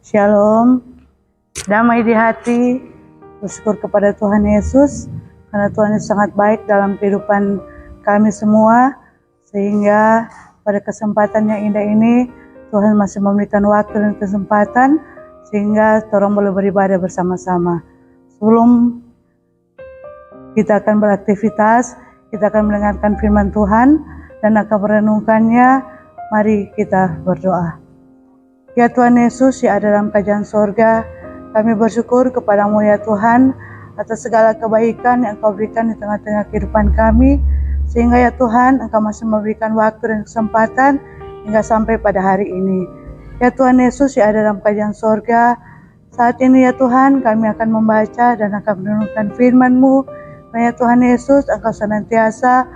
Shalom, damai di hati, bersyukur kepada Tuhan Yesus, karena Tuhan Yesus sangat baik dalam kehidupan kami semua, sehingga pada kesempatan yang indah ini, Tuhan masih memberikan waktu dan kesempatan, sehingga orang boleh beribadah bersama-sama. Sebelum kita akan beraktivitas, kita akan mendengarkan firman Tuhan, dan akan merenungkannya. Mari kita berdoa. Ya Tuhan Yesus, ya ada dalam kerajaan sorga, kami bersyukur kepadamu ya Tuhan, atas segala kebaikan yang Engkau berikan di tengah-tengah kehidupan kami, sehingga ya Tuhan, Engkau masih memberikan waktu dan kesempatan hingga sampai pada hari ini. Ya Tuhan Yesus, ya ada dalam kerajaan sorga, saat ini ya Tuhan, kami akan membaca dan akan merenungkan firman-Mu. Ya Tuhan Yesus, Engkau senantiasa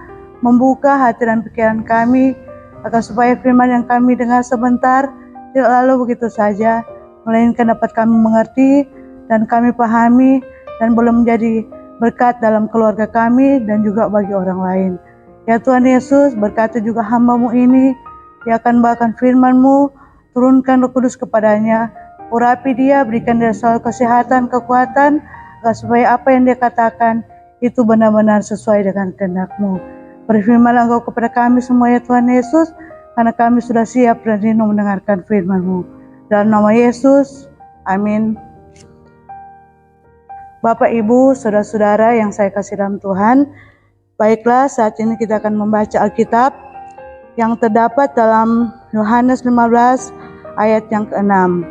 membuka hati dan pikiran kami, agar supaya firman yang kami dengar sebentar tidak lalu begitu saja, melainkan dapat kami mengerti dan kami pahami dan boleh menjadi berkat dalam keluarga kami dan juga bagi orang lain. Ya Tuhan Yesus, berkati juga hamba-Mu ini, Dia akan bahkan firman-Mu, turunkan Roh Kudus kepadanya, urapi dia, berikan dia selalu kesehatan, kekuatan, agar supaya apa yang dia katakan itu benar-benar sesuai dengan kehendak-Mu. Berfirmanlah Engkau kepada kami semua ya Tuhan Yesus, karena kami sudah siap dan rindu mendengarkan firman-Mu. Dalam nama Yesus, amin. Bapak, Ibu, saudara-saudara yang saya kasih dalam Tuhan, baiklah saat ini kita akan membaca Alkitab yang terdapat dalam Yohanes 15 ayat yang ke-6.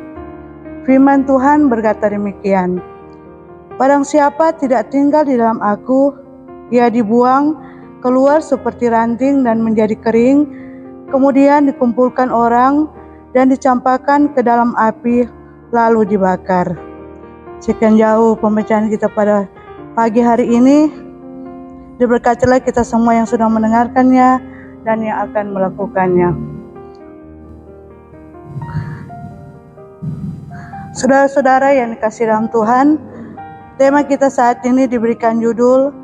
Firman Tuhan berkata demikian, "Barang siapa tidak tinggal di dalam aku, ia dibuang keluar seperti ranting dan menjadi kering, kemudian dikumpulkan orang dan dicampakkan ke dalam api lalu dibakar." Sekian jauh pembacaan kita pada pagi hari ini. Diberkatilah kita semua yang sudah mendengarkannya dan yang akan melakukannya. Saudara-saudara yang dikasihi dalam Tuhan, tema kita saat ini diberikan judul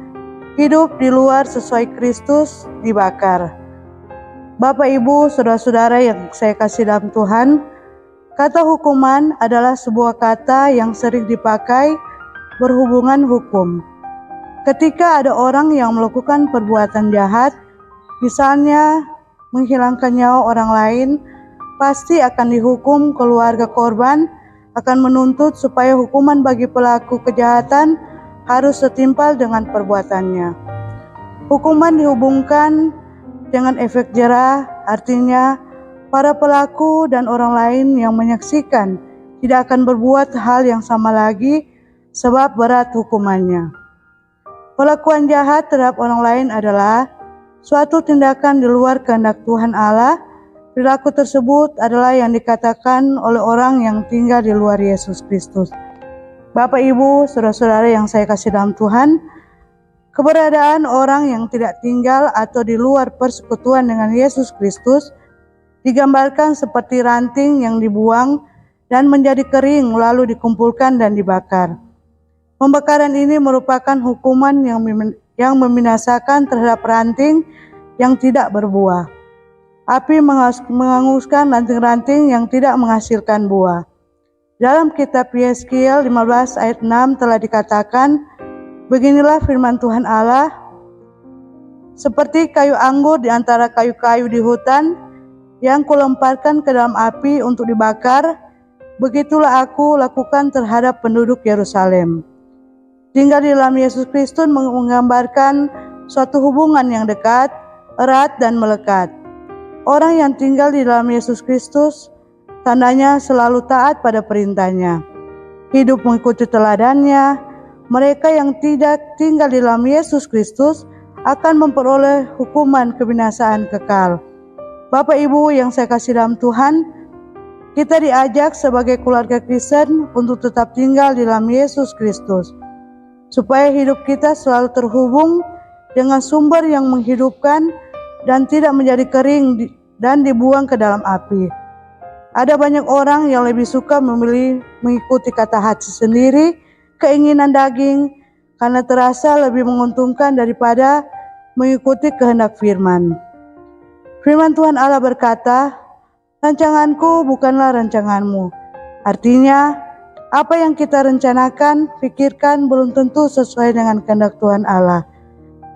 Hidup di luar sesuai Kristus dibakar. Bapak, Ibu, saudara-saudara yang saya kasih dalam Tuhan, kata hukuman adalah sebuah kata yang sering dipakai berhubungan hukum. Ketika ada orang yang melakukan perbuatan jahat, misalnya menghilangkan nyawa orang lain, pasti akan dihukum. Keluarga korban akan menuntut supaya hukuman bagi pelaku kejahatan harus setimpal dengan perbuatannya. Hukuman dihubungkan dengan efek jerah, artinya para pelaku dan orang lain yang menyaksikan tidak akan berbuat hal yang sama lagi sebab berat hukumannya. Perlakuan jahat terhadap orang lain adalah suatu tindakan di luar kehendak Tuhan Allah. Perilaku tersebut adalah yang dikatakan oleh orang yang tinggal di luar Yesus Kristus. Bapak, Ibu, saudara-saudara yang saya kasih dalam Tuhan, keberadaan orang yang tidak tinggal atau di luar persekutuan dengan Yesus Kristus digambarkan seperti ranting yang dibuang dan menjadi kering lalu dikumpulkan dan dibakar. Pembakaran ini merupakan hukuman yang membinasakan terhadap ranting yang tidak berbuah. Api menghanguskan ranting-ranting yang tidak menghasilkan buah. Dalam kitab Yeskiel 15 ayat 6 telah dikatakan, beginilah firman Tuhan Allah, seperti kayu anggur di antara kayu-kayu di hutan yang kulemparkan ke dalam api untuk dibakar, begitulah aku lakukan terhadap penduduk Yerusalem. Tinggal di dalam Yesus Kristus menggambarkan suatu hubungan yang dekat, erat dan melekat. Orang yang tinggal di dalam Yesus Kristus tandanya selalu taat pada perintahnya, hidup mengikuti teladannya. Mereka yang tidak tinggal di dalam Yesus Kristus akan memperoleh hukuman kebinasaan kekal. Bapak, Ibu yang saya kasih dalam Tuhan, kita diajak sebagai keluarga Kristen untuk tetap tinggal di dalam Yesus Kristus, supaya hidup kita selalu terhubung dengan sumber yang menghidupkan dan tidak menjadi kering dan dibuang ke dalam api. Ada banyak orang yang lebih suka memilih mengikuti kata hati sendiri, keinginan daging, karena terasa lebih menguntungkan daripada mengikuti kehendak firman. Firman Tuhan Allah berkata, "Rancanganku bukanlah rancanganmu, Artinya, apa yang kita rencanakan, pikirkan belum tentu sesuai dengan kehendak Tuhan Allah.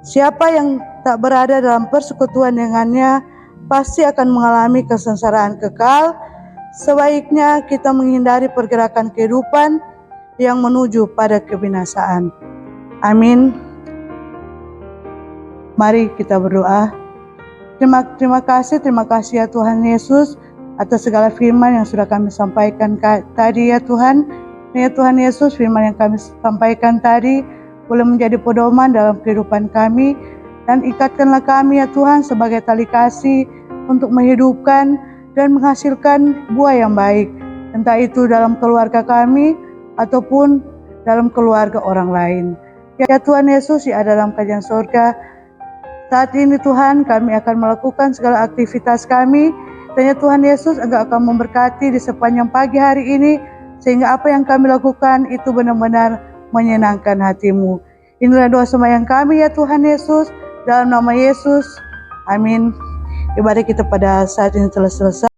Siapa yang tak berada dalam persekutuan dengannya, pasti akan mengalami kesengsaraan kekal. Sebaiknya kita menghindari pergerakan kehidupan yang menuju pada kebinasaan. Amin. Mari kita berdoa. Terima kasih ya Tuhan Yesus atas segala firman yang sudah kami sampaikan tadi ya Tuhan. Ya Tuhan Yesus, firman yang kami sampaikan tadi boleh menjadi pedoman dalam kehidupan kami, dan ikatkanlah kami ya Tuhan sebagai tali kasih untuk menghidupkan dan menghasilkan buah yang baik, entah itu dalam keluarga kami ataupun dalam keluarga orang lain. Ya Tuhan Yesus, ya dalam kerajaan surga, saat ini Tuhan kami akan melakukan segala aktivitas kami, dan ya Tuhan Yesus Engkau akan memberkati di sepanjang pagi hari ini, sehingga apa yang kami lakukan itu benar-benar menyenangkan hati-Mu. Inilah doa sembahyang kami ya Tuhan Yesus, dalam nama Yesus, amin. Ibadah kita pada saat ini telah selesai.